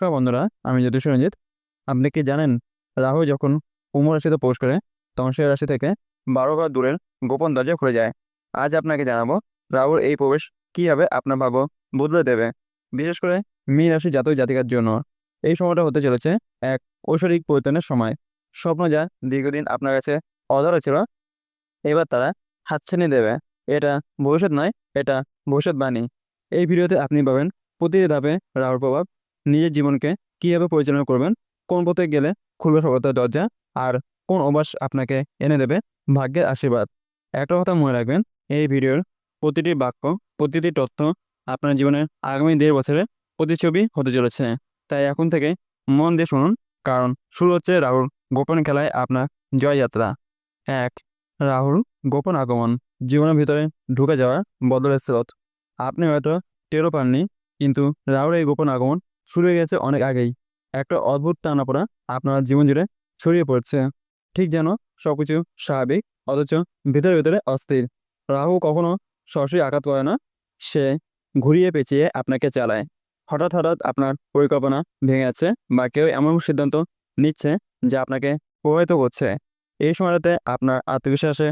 নমস্কার বন্ধুরা, আমি জ্যোতিষ রঞ্জিত। আপনি কি জানেন, রাহু যখন কুম্ভ রাশিতে প্রবেশ করে তখন সেই রাশি থেকে 12 ঘর দূরের গোপন দরজা খুলে যায়। আজ আপনাকে জানাবো রাহুর এই প্রবেশ কিভাবে আপনার ভাগ্য বদলে দেবে। বিশেষ করে মীন রাশি জাতক জাতিকার জন্য এই সময়টা হতে চলেছে এক ঐশ্বরিক পরিবর্তনের সময়। স্বপ্ন যা দীর্ঘদিন আপনার কাছে অধরা ছিল, এবার তারা হাতছানি দেবে। এটা ভবিষ্যৎ নয়, এটা ভবিষ্যৎবাণী। এই ভিডিওতে আপনি পাবেন প্রতিটি ধাপে রাহুর প্রভাব, নিজের জীবনকে কীভাবে পরিচালনা করবেন, কোন পথে গেলে খুলবে সফলতার দরজা, আর কোন অভ্যাস আপনাকে এনে দেবে ভাগ্যের আশীর্বাদ। একটা কথা মনে রাখবেন, এই ভিডিওর প্রতিটি বাক্য, প্রতিটি তথ্য আপনার জীবনের আগামী 1.5 বছরের প্রতিচ্ছবি হতে চলেছে। তাই এখন থেকে মন দিয়ে শুনুন, কারণ শুরু হচ্ছে রাহুর গোপন খেলায় আপনার জয়যাত্রা। এক, রাহুর গোপন আগমন, জীবনের ভিতরে ঢুকে যাওয়া বদলের স্রোত। আপনি হয়তো টেরও পাননি, কিন্তু রাহুর এই গোপন আগমন শুরু হয়ে গেছে অনেক আগেই। একটা অদ্ভুত টানাপোড়া আপনার জীবন জুড়ে ছড়িয়ে পড়ছে, ঠিক যেন সবকিছু স্বাভাবিক, অথচ ভিতরে ভিতরে অস্থির। রাহু কখনো সরাসরি আঘাত করে না, সে ঘুরিয়ে পেঁচিয়ে আপনাকে চালায়। হঠাৎ হঠাৎ আপনার পরিকল্পনা ভেঙে যাচ্ছে, বা কেউ এমন সিদ্ধান্ত নিচ্ছে যা আপনাকে প্রভাবিত করছে। এই সময়টাতে আপনার আত্মবিশ্বাসে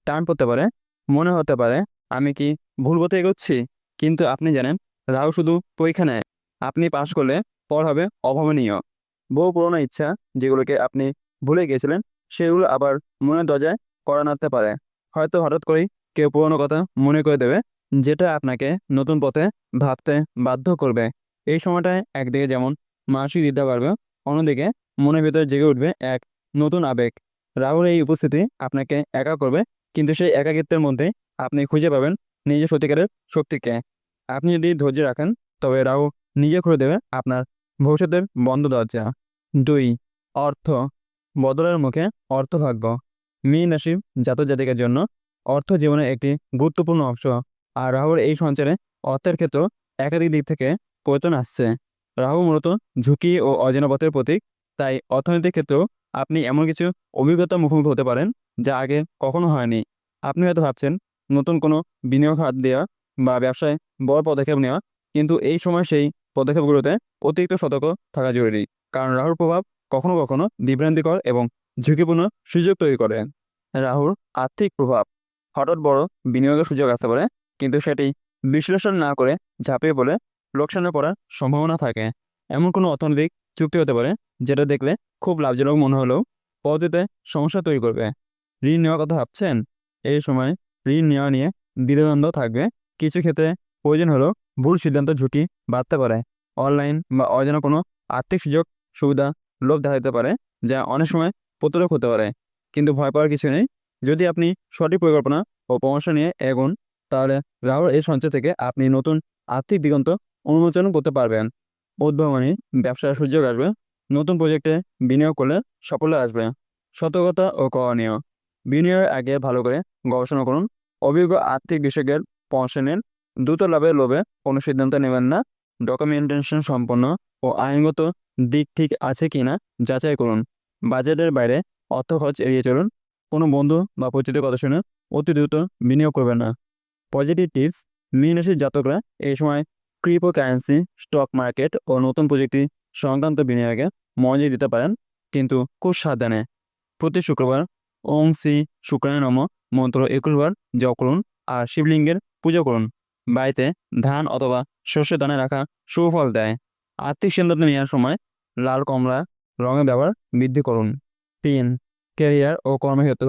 টান পড়তে পারে, মনে হতে পারে আমি কি ভুল পথে এগোচ্ছি। কিন্তু আপনি জানেন, রাহু শুধু পরীক্ষা নেয়। আপনি পাশ করলে পর হবে অভাবনীয়। বহু পুরোনো ইচ্ছা যেগুলোকে আপনি ভুলে গিয়েছিলেন, সেগুলো আবার মনের দরজায় কড়া নাড়তে পারে। হয়তো হঠাৎ করেই কেউ পুরোনো কথা মনে করে দেবে, যেটা আপনাকে নতুন পথে ভাবতে বাধ্য করবে। এই সময়টায় একদিকে যেমন মানসিক দ্বিধা বাড়বে, অন্যদিকে মনের ভিতরে জেগে উঠবে এক নতুন আবেগ। রাহুর এই উপস্থিতি আপনাকে একা করবে, কিন্তু সেই একাকিত্বের মধ্যে আপনি খুঁজে পাবেন নিজের সত্যিকারের শক্তিকে। আপনি যদি ধৈর্য রাখেন, তবে রাহু নিজে খুলে দেবে আপনার ভবিষ্যতের বন্ধ দরজা। 2, অর্থ বদলের মুখে অর্থভাগ্য। মীন রাশি জাতক জাতিকার জন্য অর্থ জীবনের একটি গুরুত্বপূর্ণ অংশ, আর রাহুর এই সঞ্চারে অর্থের ক্ষেত্র একাধিক দিক থেকে পরিবর্তন আসছে। রাহু মূলত ঝুঁকি ও অজানা পথের প্রতীক, তাই অর্থনৈতিক ক্ষেত্রেও আপনি এমন কিছু অভিজ্ঞতার মুখোমুখি হতে পারেন যা আগে কখনো হয়নি। আপনি হয়তো ভাবছেন নতুন কোনো বিনিয়োগ হাত দেওয়া বা ব্যবসায় বড় পদক্ষেপ নেওয়া, কিন্তু এই সময় সেই পদক্ষেপগুলোতে অতিরিক্ত সতর্ক থাকা জরুরি। কারণ রাহুর প্রভাব কখনো কখনো বিভ্রান্তিকর এবং ঝুঁকিপূর্ণ সুযোগ তৈরি করে। রাহুর আর্থিক প্রভাব, হঠাৎ বড় বিনিয়োগের সুযোগ আসতে পারে, কিন্তু সেটি বিশ্লেষণ না করে ঝাঁপিয়ে পড়ে লোকসানে পড়ার সম্ভাবনা থাকে। এমন কোনো অর্থনৈতিক চুক্তি হতে পারে যেটা দেখলে খুব লাভজনক মনে হলেও পরবর্তীতে সমস্যা তৈরি করবে। ঋণ নেওয়ার কথা ভাবছেন, এই সময় ঋণ নেওয়া নিয়ে দ্বিধাদ্বন্দ্ব থাকবে। কিছু ক্ষেত্রে প্রয়োজন হলেও ভুল সিদ্ধান্ত ঝুঁকি বাড়তে পারে। অনলাইন বা অজানা কোনো আর্থিক সুযোগ সুবিধা লোভ দেখা দিতে পারে, যা অনেক সময় প্রতারক হতে পারে। কিন্তু ভয় পাওয়ার কিছু নেই। যদি আপনি সঠিক পরিকল্পনা ও পরামর্শ নিয়ে এগোন, তাহলে রাহুর এই সঞ্চয় থেকে আপনি নতুন আর্থিক দিগন্ত উন্মোচন করতে পারবেন। উদ্ভাবনী ব্যবসার সুযোগ আসবে, নতুন প্রজেক্টে বিনিয়োগ করলে সাফল্য আসবে। সতর্কতা ও করণীয়, বিনিয়োগের আগে ভালো করে গবেষণা করুন, অভিজ্ঞ আর্থিক বিশেষজ্ঞের পরামর্শ নিন। দ্রুত লাভের লোভে কোনো সিদ্ধান্ত নেবেন না। ডকুমেন্টেশন সম্পন্ন ও আইনগত দিক ঠিক আছে কিনা যাচাই করুন। বাজেটের বাইরে অর্থ খরচ এড়িয়ে চলুন। কোনো বন্ধু বা পরিচিতের কথা শুনে অতি দ্রুত বিনিয়োগ করবেন না। পজিটিভ টিপস, মীন রাশির জাতকরা এই সময় ক্রিপ্টোকারেন্সি, স্টক মার্কেট ও নতুন প্রযুক্তি সংক্রান্ত বিনিয়োগে মনোযোগ দিতে পারেন, কিন্তু খুব সাবধানে। প্রতি শুক্রবার ওং শ্রী শুক্রায় নম মন্ত্র 21 বার জপ করুন, আর শিবলিঙ্গের পুজো করুন। বাড়িতে ধান অথবা সর্ষে দানা রাখা সুফল দেয়। আর্থিক সিদ্ধান্ত নেওয়ার সময় লাল কমলা রঙের ব্যবহার বৃদ্ধি করুন। 3, ক্যারিয়ার ও কর্মক্ষেত্র।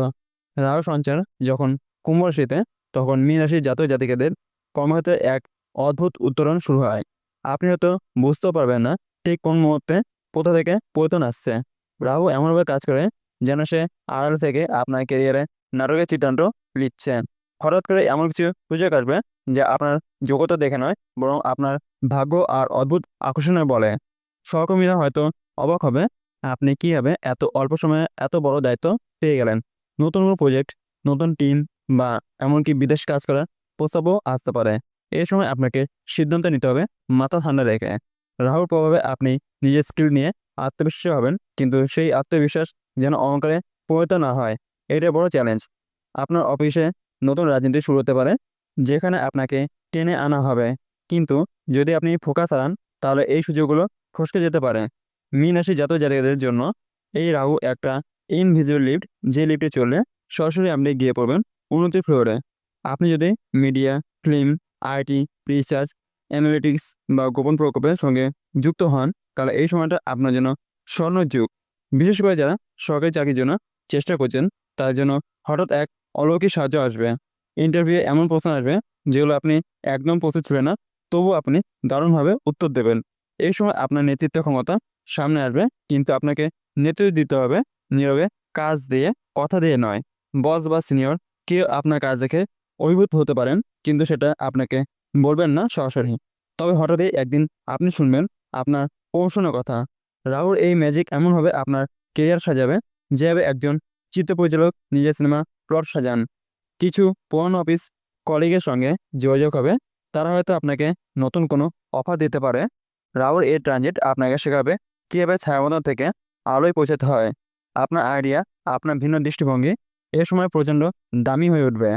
রাহু সঞ্চার যখন কুম্ভ রাশিতে, তখন মীন রাশির জাতক জাতিকাদের কর্মক্ষেত্রে এক অদ্ভুত উত্তরণ শুরু হয়। আপনি হয়তো বুঝতেও পারবেন না ঠিক কোন মুহূর্তে কোথা থেকে পরিবর্তন আসছে। রাহু এমনভাবে কাজ করে যেন সে আড়াল থেকে আপনার ক্যারিয়ারে নাটকের সিদ্ধান্ত নিচ্ছে। হঠাৎ করে এমন কিছু সুযোগ আসবে যা আপনার যোগ্যতা দেখে নয়, বরং আপনার ভাগ্য আর অদ্ভুত আকর্ষণের বলে। সহকর্মীরা হয়তো অবাক হবে, আপনি কীভাবে এত অল্প সময়ে এত বড় দায়িত্ব পেয়ে গেলেন। নতুন কোনো প্রজেক্ট, নতুন টিম, বা এমনকি বিদেশ কাজ করার প্রস্তাবও আসতে পারে। এই সময় আপনাকে সিদ্ধান্ত নিতে হবে মাথা ঠান্ডা রেখে। রাহুর প্রভাবে আপনি নিজের স্কিল নিয়ে আত্মবিশ্বাসী হবেন, কিন্তু সেই আত্মবিশ্বাস যেন অহংকারে পরিণত না হয়। এটাই বড় চ্যালেঞ্জ। আপনার অফিসে নতুন রাজনীতি শুরু হতে পারে, যেখানে আপনাকে টেনে আনা হবে, কিন্তু যদি আপনি ফোকাস হারান, তাহলে এই সুযোগগুলো খসকে যেতে পারে। মীন রাশি জাতক জাতিকাদের জন্য এই রাহু একটা ইনভিজিবল লিফট, যে লিফটে চললে সরাসরি আপনি গিয়ে পড়বেন উন্নতির ফ্লোরে। আপনি যদি media, film, IT, research, analytics বা গোপন প্রকল্পের সঙ্গে যুক্ত হন, তাহলে এই সময়টা আপনার জন্য স্বর্ণযুগ। বিশেষ করে যারা সরকারি চাকরির জন্য চেষ্টা করছেন, তার জন্য হঠাৎ এক অলৌকিক সাহায্য আসবে। ইন্টারভিউ এমন প্রশ্ন আসবে যেগুলো আপনি একদম প্রস্তুত ছিলেন না, তবুও আপনি দারুণভাবে উত্তর দেবেন। এই সময় আপনার নেতৃত্ব ক্ষমতা সামনে আসবে, কিন্তু আপনাকে নেতৃত্ব দিতে হবে নীরবে, কাজ দিয়ে, কথা দিয়ে নয়। বস বা সিনিয়র কেউ আপনার কাজ দেখে অভিভূত হতে পারেন, কিন্তু সেটা আপনাকে বলবেন না সরাসরি। তবে হঠাৎই একদিন আপনি শুনবেন আপনার প্রমোশনের কথা। রাহুর এই ম্যাজিক এমনভাবে আপনার কেরিয়ার সাজাবে, যেভাবে একজন চিত্র পরিচালক নিজের সিনেমা প্লট সাজান। কিছু পুরনো অফিস কলিগের সঙ্গে যোগাযোগ হবে, তারা হয়তো আপনাকে নতুন কোনো অফার দিতে পারে। রাহুর এই ট্রানজিট আপনাকে শেখাবে কীভাবে ছায়াবন্ধন থেকে আলোয় পৌঁছাতে হয়। আপনার আইডিয়া, আপনার ভিন্ন দৃষ্টিভঙ্গি এ সময় প্রচণ্ড দামি হয়ে উঠবে।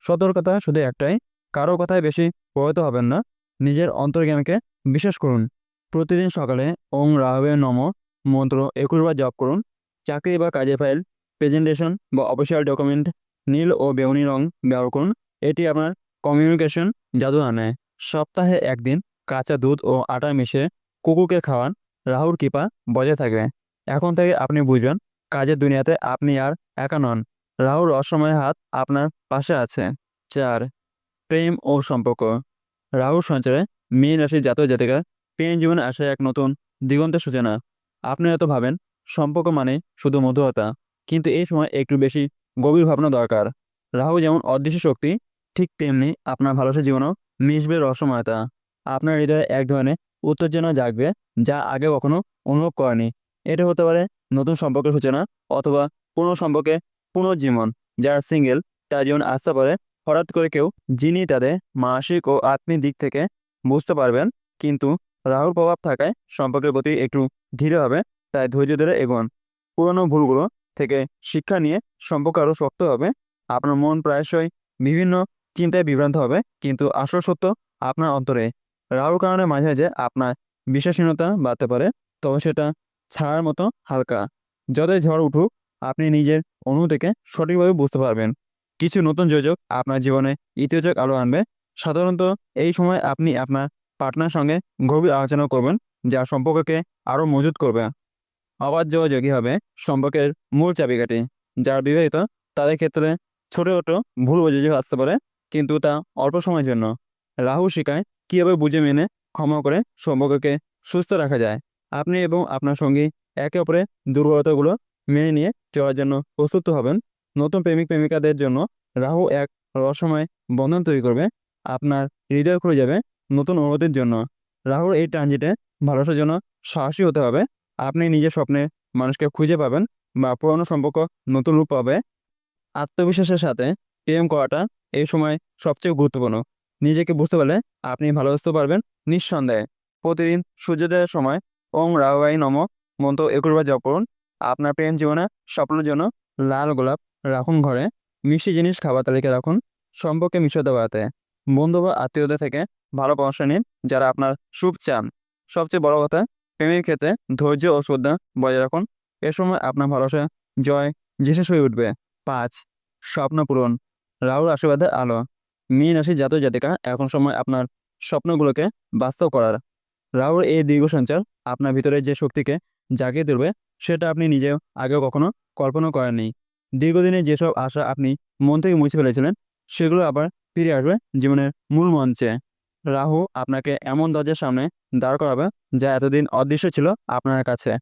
সতর্কতা শুধু একটাই, কারো কথায় বেশি প্রভাবিত হবেন না, নিজের অন্তর্জ্ঞানকে বিশ্বাস করুন। প্রতিদিন সকালে ওং রাহবে নম মন্ত্র 21 বার জপ করুন। চাকরি বা কাজের ফাইল, প্রেজেন্টেশন বা অফিসিয়াল ডকুমেন্ট নীল ও বেগুনি রং ব্যবহার করুন। এটি আপনার কমিউনিকেশন জাদু আনে। সপ্তাহে একদিন কাঁচা দুধ ও আটা মিশিয়ে কুকুরকে খাওয়ান, রাহুর কৃপা বজায় থাকবে। এখন থেকে আপনি বুঝবেন কাজের দুনিয়াতে আপনি আর একা নন, রাহুর রহস্যময় হাত আপনার পাশে আছে। 4. প্রেম ও সম্পর্ক। রাহুর সঞ্চারে মীন রাশির জাতক জাতিকা প্রেম জীবনে আসে এক নতুন দিগন্তের সূচনা। আপনি হয়তো ভাবেন সম্পর্ক মানে শুধু মধুরতা, কিন্তু এই সময় একটু বেশি গভীর ভাবনা দরকার। রাহু যেমন অদৃশ্য শক্তি, ঠিক তেমনি আপনার ভালোবাসার জীবনেও মিশবে রহস্যময়তা। আপনার হৃদয়ে এক ধরনের উত্তেজনা জাগবে, যা আগে কখনো অনুভব করেনি। এটা হতে পারে নতুন সম্পর্কের সূচনা, অথবা পুরনো সম্পর্কে পুনর্জীবন। যারা সিঙ্গেল, তার জীবন আসতে পারে হঠাৎ করে কেউ, যিনি তাদের মানসিক ও আত্মিক দিক থেকে বুঝতে পারবেন। কিন্তু রাহুর প্রভাব থাকায় সম্পর্কের গতি একটু ধীরে হবে, তাই ধৈর্য ধরে এগোন। পুরনো ভুলগুলো থেকে শিক্ষা নিয়ে সম্পর্ক আরও শক্ত হবে। আপনার মন প্রায়শই বিভিন্ন চিন্তায় বিভ্রান্ত হবে, কিন্তু আসল সত্য আপনার অন্তরে। রাহুর কারণে মাঝে মাঝে আপনার বিশ্বাসহীনতা বাড়তে পারে, তবে সেটা ছাড়ার মতো হালকা। যতই ঝড় উঠুক, আপনি নিজের অনুভূতিকে সঠিকভাবে বুঝতে পারবেন। কিছু নতুন যোগাযোগ আপনার জীবনে ইতিবাচক আলো আনবে। সাধারণত এই সময় আপনি আপনার পার্টনার সঙ্গে গভীর আলোচনা করবেন, যা সম্পর্ককে আরও মজবুত করবে। অবাধ যোগাযোগই হবে সম্পর্কের মূল চাবিকাঠি। যারা বিবাহিত, তাদের ক্ষেত্রে ছোট ছোট ভুল বোঝাবুঝি আসতে পারে, কিন্তু তা অল্প সময়ের জন্য। রাহু শেখায় কীভাবে বুঝে মেনে ক্ষমা করে সম্পর্ককে সুস্থ রাখা যায়। আপনি এবং আপনার সঙ্গী একে অপরের দুর্বলতাগুলো মেনে নিয়ে চলার জন্য প্রস্তুত হবেন। নতুন প্রেমিক প্রেমিকাদের জন্য রাহু এক রহস্যময় বন্ধন তৈরি করবে, আপনার হৃদয় খুলে যাবে নতুন অনুভূতির জন্য। রাহুর এই ট্রানজিটে ভালোবাসার জন্য সাহসী হতে হবে। আপনি নিজের স্বপ্নে মানুষকে খুঁজে পাবেন, বা পুরনো সম্পর্ক নতুন রূপ পাবে। আত্মবিশ্বাসের সাথে প্রেম করাটা এই সময় সবচেয়ে গুরুত্বপূর্ণ। নিজেকে বুঝতে পারলে আপনি ভালোবাসতে পারবেন নিঃসন্দেহে। প্রতিদিন সূর্যোদয়ের সময় ওং রাহুয়াই নম মন্ত্র 21 বার জপ করুন। আপনার প্রেম জীবনে স্বপ্নের জন্য লাল গোলাপ রাখুন ঘরে। মিষ্টি জিনিস খাবার তালিকা রাখুন, সম্পর্কে মিশ্রতা বাড়াতে। বন্ধু বা আত্মীয়দের থেকে ভালো পরামর্শ নিন, যারা আপনার সুখ চান। সবচেয়ে বড় কথা, প্রেমের ক্ষেত্রে ধৈর্য ও শ্রদ্ধা বজায় রাখুন। এ সময় আপনার ভালোবাসা জয় বিশেষ হয়ে উঠবে। 5. স্বপ্ন পূরণ। রাহুর আশীর্বাদে আলো। মীন রাশির জাতক জাতিকা এখন সময় আপনার স্বপ্নগুলোকে বাস্তব করার। রাহুর এই দীর্ঘ সঞ্চার আপনার ভিতরে যে শক্তিকে জাগিয়ে তুলবে, সেটা আপনি নিজেও আগেও কখনো কল্পনা করেননি। দীর্ঘদিনে যেসব আশা আপনি মন থেকে মুছে ফেলেছিলেন, সেগুলো আবার ফিরে আসবে জীবনের মূল মঞ্চে। রাহু আপনাকে এমন দরজার সামনে দাঁড় করাবে, যা এতদিন অদৃশ্য ছিল আপনার কাছে।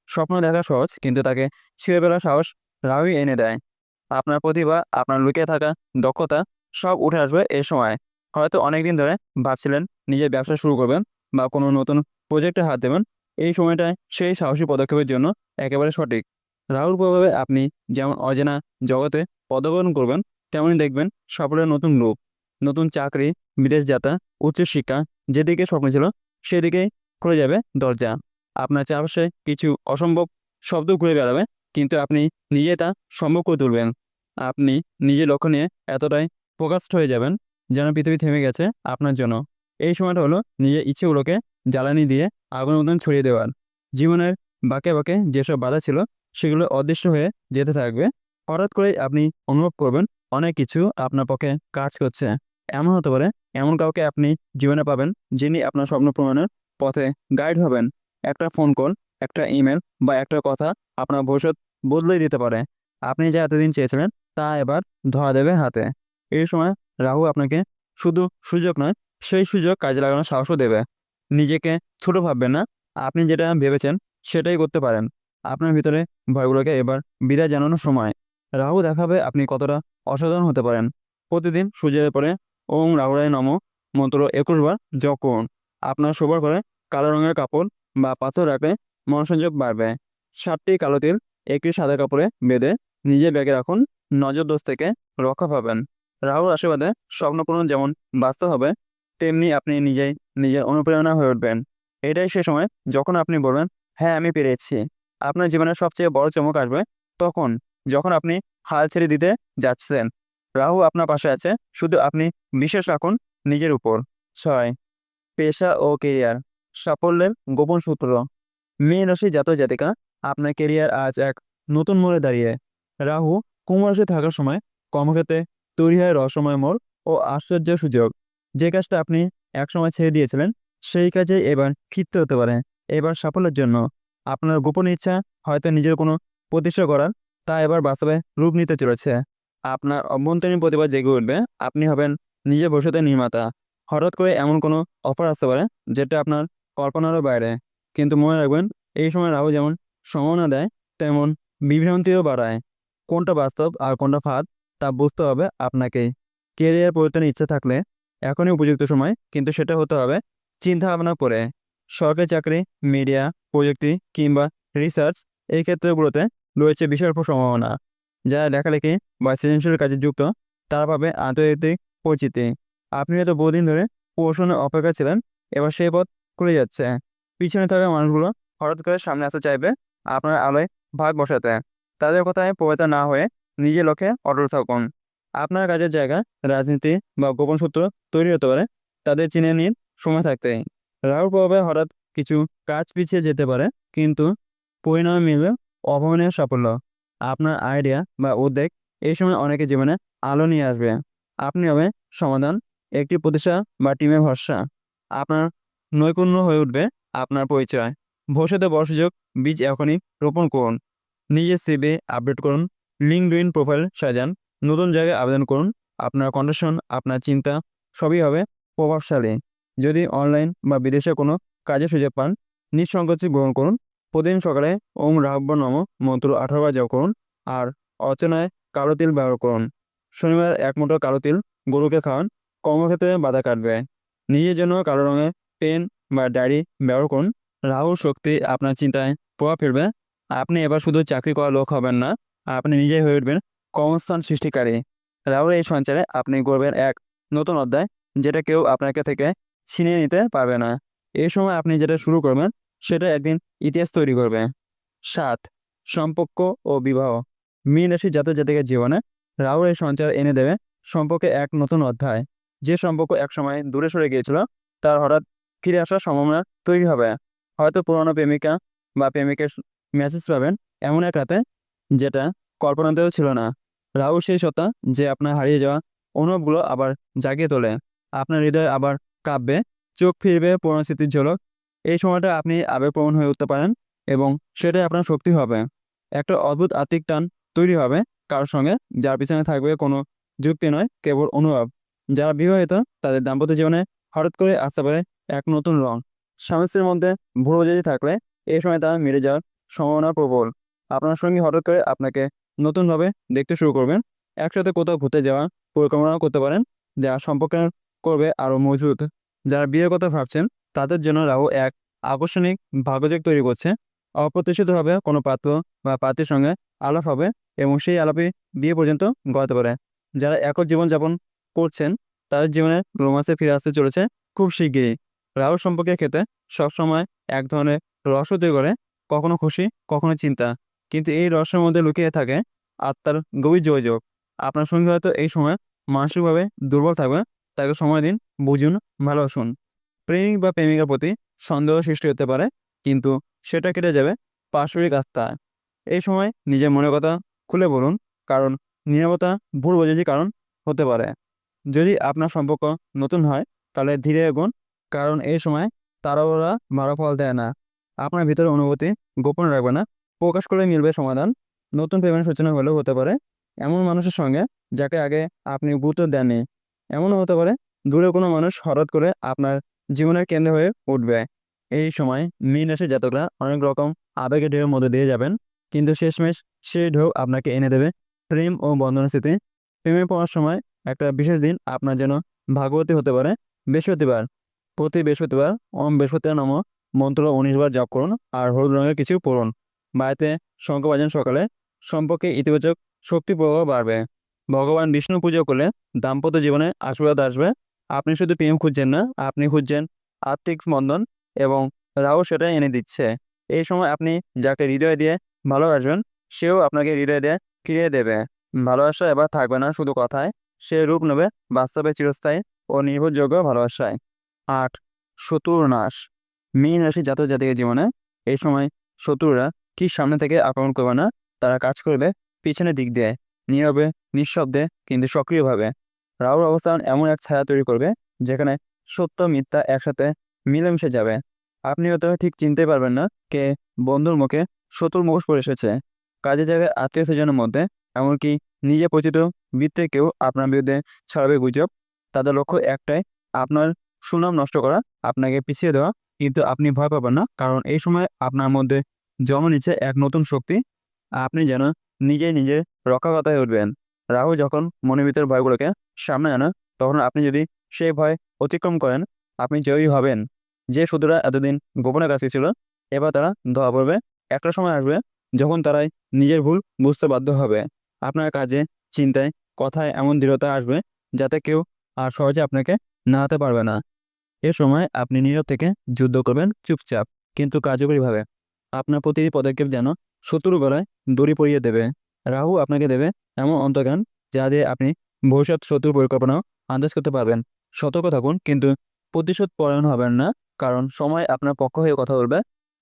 স্বপ্ন দেখা সহজ, কিন্তু তাকে ছিঁড়ে ফেলার সাহস রাহুই এনে দেয়। আপনার প্রতিভা, আপনার লুকিয়ে থাকা দক্ষতা সব উঠে আসবে এই সময়। হয়তো অনেকদিন ধরে ভাবছিলেন নিজের ব্যবসা শুরু করবেন, বা কোনো নতুন প্রজেক্টে হাত দেবেন। এই সময়টায় সেই সাহসী পদক্ষেপের জন্য একেবারে সঠিক। রাহুর প্রভাবে আপনি যেমন অজানা জগতে পদার্পণ করবেন, তেমনই দেখবেন সাফল্যের নতুন রূপ। নতুন চাকরি, বিদেশ যাত্রা, উচ্চশিক্ষা, যেদিকে স্বপ্ন ছিল সেদিকেই খুলে যাবে দরজা। আপনার চারপাশে কিছু অসম্ভব শব্দ ঘুরে বেড়াবে, কিন্তু আপনি নিজে তা সম্ভব করে তুলবেন। আপনি নিজের লক্ষ্য নিয়ে এতটাই ফোকাসড হয়ে যাবেন, যেন পৃথিবী থেমে গেছে আপনার জন্য। এই সময়টা হলো নিজের ইচ্ছেগুলোকে জ্বালানি দিয়ে আগুনের মতন ছড়িয়ে দেওয়ার। জীবনের বাঁকে বাঁকে যেসব বাধা ছিল সেগুলো অদৃশ্য হয়ে যেতে থাকবে। হঠাৎ করে আপনি অনুভব করবেন অনেক কিছু আপনার পক্ষে কাজ করছে। এমন হতে পারে এমন কাউকে আপনি জীবনে পাবেন যিনি আপনার স্বপ্ন পূরণের পথে গাইড হবেন। একটা ফোন কল, একটা ইমেল বা একটা কথা আপনার ভবিষ্যৎ বদলে দিতে পারে। আপনি যা এতদিন চেয়েছিলেন তা এবার ধরা দেবে হাতে। এই সময় রাহু আপনাকে শুধু সুযোগ নয়, সেই সুযোগ কাজে লাগানোর সাহসও দেবে। নিজেকে ছোট ভাববেন না, আপনি যেটা ভেবেছেন সেটাই করতে পারেন। আপনার ভিতরে ভয়গুলোকে এবার বিদায় জানানোর সময়। রাহু দেখাবে আপনি কতটা অসাধারণ হতে পারেন। প্রতিদিন সূর্যের পরে ওম রাহুরায় নমঃ মন্ত্র 21 বার জপ করুন। আপনার শোবার ঘরে কালো রঙের কাপড় বা পাথর রাখলে মনোসংযোগ বাড়বে। 7টি কালো তিল একটি সাদা কাপড়ে বেঁধে নিজের ব্যাগে রাখুন, নজর দোষ থেকে রক্ষা পাবেন। রাহুর আশীর্বাদে স্বপ্নপূরণ যেমন বাস্তব হবে, তেমনি আপনি নিজেই নিজের অনুপ্রেরণা হয়ে উঠবেন। এটাই সে সময় যখন আপনি বলবেন, হ্যাঁ আমি পেরেছি। আপনার জীবনের সবচেয়ে বড় চমক আসবে তখন, যখন আপনি হাল ছেড়ে দিতে যাচ্ছেন। রাহু আপনার পাশে আছে, শুধু আপনি বিশ্বাস রাখুন নিজের উপর। 6. পেশা ও কেরিয়ার সাফল্যের গোপন সূত্র। মীন রাশি জাতক জাতিকা, আপনার কেরিয়ার আজ এক নতুন মোড়ে দাঁড়িয়ে। রাহু কুম্ভ রাশি থাকার সময় কর্মক্ষেত্রে তৈরি হয় রহস্যময় মোড় ও আশ্চর্যের সুযোগ। যে কাজটা আপনি একসময় ছেড়ে দিয়েছিলেন সেই কাজে এবার ফিরতে হতে পারে। এবার সাফল্যের জন্য আপনার গোপন ইচ্ছা, হয়তো নিজের কোনো প্রতিষ্ঠা করার, তা এবার বাস্তবে রূপ নিতে চলেছে। আপনার অভ্যন্তরীণ প্রতিভা জেগে উঠবে, আপনি হবেন নিজের ভবিষ্যতের নির্মাতা। হঠাৎ করে এমন কোনো অফার আসতে পারে যেটা আপনার কল্পনারও বাইরে। কিন্তু মনে রাখবেন, এই সময় রাহু যেমন সম্ভাবনা দেয় তেমন বিভ্রান্তিও বাড়ায়। কোনটা বাস্তব আর কোনটা ফাঁদ তা বুঝতে হবে আপনাকেই। কেরিয়ার পরিবর্তনের ইচ্ছা থাকলে এখনই উপযুক্ত সময়, কিন্তু সেটা হতে হবে চিন্তা ভাবনা করে। সরকারি চাকরি, মিডিয়া, প্রযুক্তি কিংবা রিসার্চ, এই ক্ষেত্রগুলোতে রয়েছে বিশাল সম্ভাবনা। যারা লেখালেখি বা সৃজনশীল কাজে যুক্ত তারা পাবে আন্তর্জাতিক পরিচিতি। আপনি হয়তো বহুদিন ধরে প্রমোশনের অপেক্ষা ছিলেন, এবার সেই পথ খুলে যাচ্ছে। পিছনে থাকা মানুষগুলো হঠাৎ করে সামনে আসতে চাইবে আপনার আলোয় ভাগ বসাতে। তাদের কথায় প্রভাবিত না হয়ে নিজের লক্ষ্যে অটল থাকুন। আপনার কাজের জায়গা, রাজনীতি বা গোপন সূত্র তৈরি হতে পারে, তাদের চিনে নিন সময় থাকতেই। রাহুর প্রভাবে হঠাৎ কিছু কাজ পিছিয়ে যেতে পারে, কিন্তু পরিণামে মিলবে অভাবনীয় সাফল্য। আপনার আইডিয়া বা উদ্যোগ এই সময় অনেকের জীবনে আলো নিয়ে আসবে। আপনি হবে সমাধান, একটি প্রতিষ্ঠা বা টিমের ভরসা। আপনার নৈপুণ্য হয়ে উঠবে আপনার পরিচয়। ভবিষ্যতে বড় সুযোগ বীজ এখনই রোপণ করুন। নিজের সিভি আপডেট করুন, লিঙ্কডইন প্রোফাইল সাজান, নতুন জায়গায় আবেদন করুন। আপনার কন্ডিশন, আপনার চিন্তা সবই হবে প্রভাবশালী। যদি অনলাইন বা বিদেশে কোনো কাজের সুযোগ পান, নিঃসংকোচে গ্রহণ করুন। প্রতিদিন সকালে ওম রাহব্য নম মন্ত্র 18 বার জপ করুন আর অর্চনায় কালো তিল ব্যবহার করুন। শনিবার 1 মুঠো কালো তিল গরুকে খাওয়ান, কর্মক্ষেত্রে বাধা কাটবে। নিজের জন্য কালো রঙের পেন বা ডায়েরি ব্যবহার করুন। রাহুর শক্তি আপনার চিন্তায় প্রভাব ফেলবে। আপনি এবার শুধু চাকরি করা লোক হবেন না, আপনি নিজেই হয়ে উঠবেন কর্মস্থান সৃষ্টিকারী। রাহুর এই সঞ্চারে আপনি গড়বেন এক নতুন অধ্যায়, যেটা কেউ আপনাকে থেকে ছিনিয়ে নিতে পারবে না। এই সময় আপনি যেটা শুরু করবেন সেটা একদিন ইতিহাস তৈরি করবে। 7. সম্পর্ক ও বিবাহ। মীন রাশি জাতক জাতিকার জীবনে রাহুর এই সঞ্চার এনে দেবে সম্পর্কে এক নতুন অধ্যায়। যে সম্পর্ক একসময় দূরে সরে গিয়েছিল তার হঠাৎ ফিরে আসার সম্ভাবনা তৈরি হবে। হয়তো পুরনো প্রেমিকা বা প্রেমিকের মেসেজ পাবেন এমন এক রাতে, যেটা কল্পনাতেও ছিল না। রাহু সেই সত্তা যে আপনার হারিয়ে যাওয়া অনুভবগুলো আবার জাগিয়ে তোলে। আপনার হৃদয় আবার কাঁপবে, চোখ ফিরবে পুরনো স্মৃতির ঝলক। এই সময়টা আপনি আবেগপ্রবণ হয়ে উঠতে পারেন এবং সেটাই আপনার শক্তি হবে। একটা অদ্ভুত আত্মিক টান তৈরি হবে কারোর সঙ্গে, যার পিছনে থাকবে কোনো যুক্তি নয়, কেবল অনুভব। যারা বিবাহিত তাদের দাম্পত্য জীবনে হঠাৎ করে আসতে পারে এক নতুন রং। স্বামী স্ত্রীর মধ্যে ভুল বোঝাবুঝি থাকলে এই সময় তা মিটে যাওয়ার সম্ভাবনা প্রবল। আপনার সঙ্গী হঠাৎ করে আপনাকে নতুনভাবে দেখতে শুরু করবেন। একসাথে কোথাও ঘুরতে যাওয়া পরিকল্পনা করতে পারেন, যা সম্পর্ক করবে আরও মজবুত। যারা বিয়ের কথা ভাবছেন তাদের জন্য রাহু এক আকর্ষণিক ভাগ্যযোগ তৈরি করছে। অপ্রত্যাশিতভাবে কোনো পাত্র বা পাত্রীর সঙ্গে আলাপ হবে এবং সেই আলাপে বিয়ে পর্যন্ত গড়াতে পারে। যারা একক জীবনযাপন করছেন তাদের জীবনে রোমান্সে ফিরে আসতে চলেছে খুব শিগগিরই। রাহুর সম্পর্কের ক্ষেত্রে সবসময় এক ধরনের রহস্য তৈরি করে, কখনো খুশি কখনো চিন্তা, কিন্তু এই রহস্যের মধ্যে লুকিয়ে থাকে আত্মার গভীর যোগাযোগ। আপনার সঙ্গে হয়তো এই সময় মানসিকভাবে দুর্বল থাকবে, তাকে সময় দিন, বুঝুন, ভালোবাসুন। প্রেমিক বা প্রেমিকার প্রতি সন্দেহ সৃষ্টি হতে পারে, কিন্তু সেটা কেটে যাবে পারস্পরিক আস্থা। এই সময় নিজের মনের কথা খুলে বলুন, কারণ নীরবতা ভুল বোঝাবুঝির কারণ হতে পারে। যদি আপনার সম্পর্ক নতুন হয় তাহলে ধীরে এগোন, কারণ এই সময় তাড়াহুড়া ভালো ফল দেয় না। আপনার ভিতরে অনুভূতি গোপন রাখবে না, প্রকাশ করে মিলবে সমাধান। নতুন প্রেমের সূচনা হলেও হতে পারে এমন মানুষের সঙ্গে যাকে আগে আপনি গুরুত্ব দেননি। এমনও হতে পারে দূরে কোনো মানুষ হঠাৎ করে আপনার জীবনের কেন্দ্র হয়ে উঠবে। এই সময় মীন রাশির জাতকরা অনেক রকম আবেগের ঢেউয়ের মধ্যে দিয়ে যাবেন, কিন্তু শেষমেশ সেই ঢেউ আপনাকে এনে দেবে প্রেম ও বন্ধনের স্মৃতি। প্রেমে পড়ার সময় একটা বিশেষ দিন আপনার যেন ভাগবতী হতে পারে। বৃহস্পতিবার, প্রতি বৃহস্পতিবার ওম বৃহস্পতিবার নমঃ মন্ত্র 19 বার জপ করুন আর হলুদ রঙের কিছু পড়ুন। বাড়িতে শঙ্খ বাজান সকালে, সম্পর্কে ইতিবাচক শক্তি প্রভাব বাড়বে। ভগবান বিষ্ণু পুজো করলে দাম্পত্য জীবনে আশীর্বাদ আসবে। আপনি শুধু প্রেম খুঁজছেন না, আপনি খুঁজছেন আত্মিক স্পন্দন, এবং রাহু সেটা এনে দিচ্ছে। এই সময় আপনি যাকে হৃদয় দিয়ে ভালোবাসবেন, সেও আপনাকে হৃদয় দিয়ে ফিরিয়ে দেবে। ভালোবাসা এবার থাকবে না শুধু কথায়, সে রূপ নেবে বাস্তবে চিরস্থায়ী ও নির্ভরযোগ্য ভালোবাসায়। 8. শত্রুর নাশ। মীন রাশি জাতক জাতিকের জীবনে এই সময় শত্রুরা কি সামনে থেকে আক্রমণ করবে না, তারা কাজ করবে পিছনের দিক দিয়ে, নীরবে, নিঃশব্দে কিন্তু সক্রিয়ভাবে। রাহুর অবস্থান এমন এক ছায়া তৈরি করবে যেখানে সত্য মিথ্যা একসাথে মিলেমিশে যাবে। আপনি হয়তো ঠিক চিনতে পারবেন না কে বন্ধুর মুখে শত্রুর মুখোশ পরে এসেছে। কাজে জায়গায় আত্মীয় স্বজনের মধ্যে, এমনকি নিজে পরিচিত বৃত্তে কেউ আপনার বিরুদ্ধে ছড়াবে গুজব। তাদের লক্ষ্য একটাই, আপনার সুনাম নষ্ট করা, আপনাকে পিছিয়ে দেওয়া। কিন্তু আপনি ভয় পাবেন না, কারণ এই সময় আপনার মধ্যে জন্ম নিচ্ছে এক নতুন শক্তি। আপনি যেন নিজেই নিজের রক্ষাকর্তায় উঠবেন। রাহু যখন মনের ভিতর ভয়গুলোকে সামনে আনে, তখন আপনি যদি সেই ভয় অতিক্রম করেন, আপনি জয়ী হবেন। যে শত্রুরা এতদিন গোপনে কাজ ছিল, এবার তারা ধরা পড়বে। একটা সময় আসবে যখন তারাই নিজের ভুল বুঝতে বাধ্য হবে। আপনার কাজে, চিন্তায়, কথায় এমন দৃঢ়তা আসবে যাতে কেউ আর সহজে আপনাকে নাড়াতে পারবে না। এ সময় আপনি নীরব থেকে যুদ্ধ করবেন চুপচাপ, কিন্তু কার্যকরীভাবে। আপনার প্রতিটি পদক্ষেপ যেন শত্রুর গলায় দড়ি পরিয়ে দেবে। রাহু আপনাকে দেবে এমন অন্তর্জ্ঞান যা দিয়ে আপনি ভবিষ্যৎ শত্রুর পরিকল্পনাও আন্দাজ করতে পারবেন। সতর্ক থাকুন, কিন্তু প্রতিশোধ পরায়ণ হবেন না, কারণ সময় আপনার পক্ষ হয়ে কথা বলবে।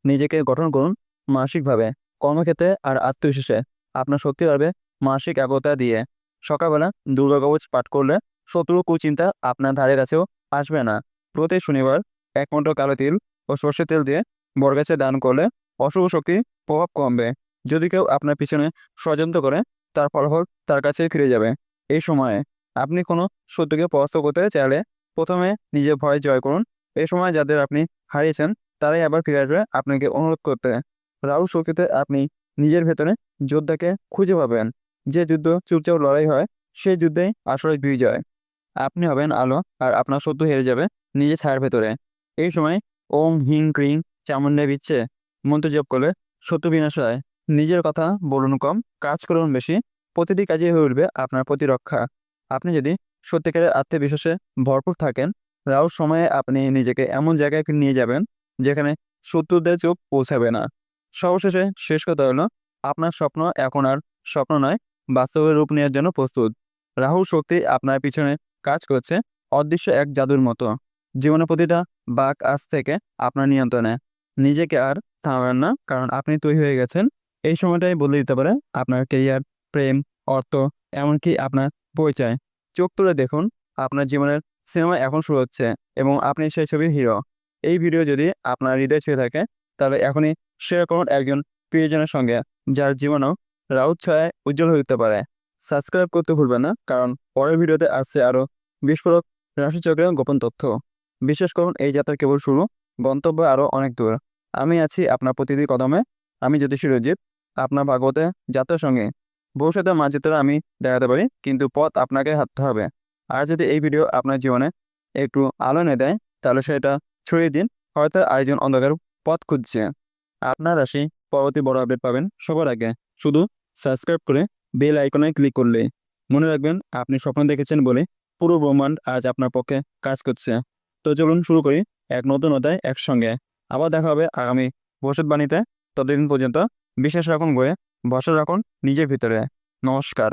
নিজেকে গঠন করুন মানসিকভাবে, কর্মক্ষেত্রে আর আত্মবিশ্বাসে। আপনার শক্তি বাড়বে মানসিক একতা দিয়ে। সকালবেলা দুর্গা কবচ পাঠ করলে শত্রু কুচিন্তা আপনার ধারে কাছেও আসবে না। প্রতি শনিবার এক মুঠো কালো তিল ও সর্ষের তেল দিয়ে বরগাছে দান করলে অশুভ শক্তির প্রভাব কমবে। যদি কেউ আপনার পিছনে ষড়যন্ত্র করে, তার ফলাফল তার কাছে ফিরে যাবে। এই সময়ে আপনি কোনো শত্রুকে পরাস্ত করতে চাইলে প্রথমে নিজের ভয় জয় করুন। এই সময় যাদের আপনি হারিয়েছেন, তারাই আবার ফিরে আসবে আপনাকে অনুরোধ করতে। রাহু শক্তিতে আপনি নিজের ভেতরে যোদ্ধাকে খুঁজে পাবেন। যে যুদ্ধ চুপচাপ লড়াই হয়, সেই যুদ্ধেই আসলে বিজয়। আপনি হবেন আলো, আর আপনার শত্রু হেরে যাবে নিজের ছায়ার ভেতরে। এই সময় ওম হিং ক্রিং চামুণ্ডা বিচ্ছে মন্ত্র জপ করলে শত্রু বিনাশ হয়। নিজের কথা বলুন কম, কাজ করুন বেশি। প্রতিটি কাজে হয়ে উঠবে আপনার প্রতিরক্ষা। আপনি যদি সত্যিকারের আত্মবিশ্বাসে ভরপুর থাকেন, রাহুর সময়ে আপনি নিজেকে এমন জায়গায় নিয়ে যাবেন যেখানে শত্রুদের চোখ পৌঁছাবে না। সবশেষে শেষ কথা হলো, আপনার স্বপ্ন এখন আর স্বপ্ন নয়, বাস্তবে রূপ নেওয়ার জন্য প্রস্তুত। রাহুর শক্তি আপনার পিছনে কাজ করছে অদৃশ্য এক জাদুর মতো। জীবনের প্রতিটা বাঁক আজ থেকে আপনার নিয়ন্ত্রণে। নিজেকে আর থামাবেন না, কারণ আপনি তৈরি হয়ে গেছেন। এই সময়টাই বদলে দিতে পারে আপনার কেরিয়ার, প্রেম, অর্থ, এমনকি আপনার পরিচয়। চোখ তুলে দেখুন, আপনার জীবনের সিনেমা এখন শুরু হচ্ছে, এবং আপনি সেই ছবির হিরো। এই ভিডিও যদি আপনার হৃদয় ছুঁয়ে থাকে, তাহলে এখনই শেয়ার করুন একজন প্রিয়জনের সঙ্গে, যার জীবনও রাউত ছয়ায় উজ্জ্বল হয়ে উঠতে পারে। সাবস্ক্রাইব করতে ভুলবেন না, কারণ পরের ভিডিওতে আসছে আরও বিস্ফোরক রাশিচক্রের গোপন তথ্য। বিশ্বাস করুন, এই যাত্রা কেবল শুরু, গন্তব্য আরও অনেক দূর। আমি আছি আপনার প্রতিটি কদমে। আমি জ্যোতিষী রঞ্জিত, আপনার ভাগবতে যাত্রার সঙ্গে। ভবিষ্যতের মানচিত্র আমি দেখাতে পারি, কিন্তু পথ আপনাকে হাঁটতে হবে। আর যদি এই ভিডিও আপনার জীবনে একটু আলো এনে দেয়, তাহলে সেটা ছড়িয়ে দিন, হয়তো আরেকজন অন্ধকার পথ খুঁজছে। আপনার রাশি পরবর্তী বড় আপডেট পাবেন সবার আগে, শুধু সাবস্ক্রাইব করে বেল আইকনে ক্লিক করলে। মনে রাখবেন, আপনি স্বপ্ন দেখেছেন বলে পুরো ব্রহ্মাণ্ড আজ আপনার পক্ষে কাজ করছে। তো চলুন শুরু করি এক নতুন অধ্যায় একসঙ্গে। আবার দেখা হবে আগামী ভবিষ্যৎবাণীতে। ততদিন পর্যন্ত বিশ্বাস রাখুন বয়ে, ভরসা রাখুন নিজের ভিতরে। নমস্কার।